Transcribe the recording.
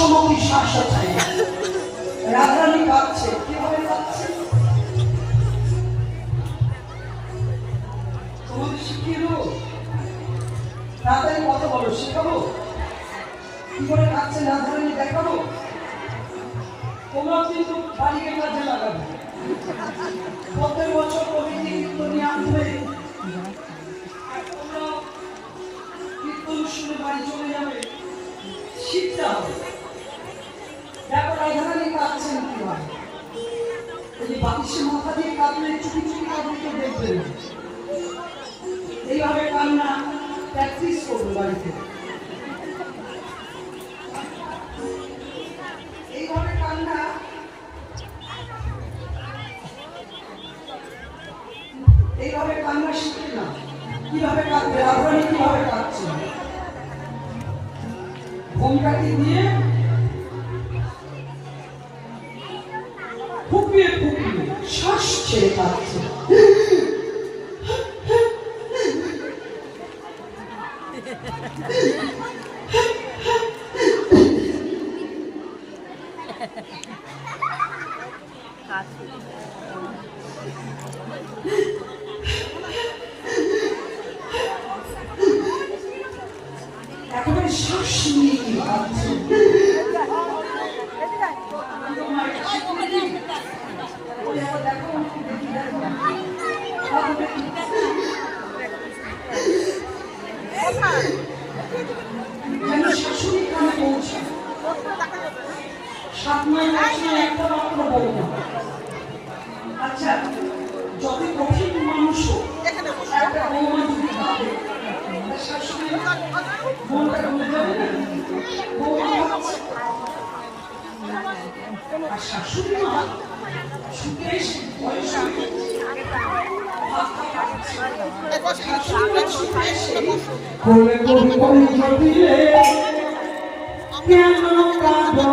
হাস্যমুখী শ্বাস আছে। রাধারানী কাঁদছে, কিভাবে কাঁদছে? তোমাদের শিখিয়ে দেবো, রাধারানী কত বলো শেখাবো, কি করে কাঁদছে রাধারানী দেখাবো। তোমরা কিন্তু বাড়িকে কাজে লাগাবে। প্রত্যেক বছর কমিটি কীর্তন নিয়ে আসবে, তোমরা কীর্তন শুনে বাড়ি চলে যাবে, শিখতে হবে। দেখো রাধারানী কাঁদছেন কিভাবে, এই বালিশের মাথা দিয়ে কাঁদলে চুপি চুপি কাঁদলে কেউ দেখবে না। এইভাবে কান্না প্র্যাকটিস করবো বাড়িতে। এইভাবে কান্না এইভাবে কান্না শিখে না। কিভাবে কাঁদবে রাধারানী, কিভাবে কাঁদছে, ঘোমটাটি দিয়ে ফুপিয়ে ফুপিয়ে শ্বাস ছেড়ে কাঁদছে। একেবারে শ্বাস নিয়ে কাঁদছে। যেন শাশুড়ি কানে পৌঁছায়। 7 মাস একটা মাত্র বউ না। আচ্ছা, যত কঠিন মানুষ একটা বৌমা যদি কাঁদে, শাশুড়ি মনটা ভুলে যাবে না। আর শাশুড়ি মা ছুটে এসে বয়স কোলে কোলে দিলে কেন কাঁদো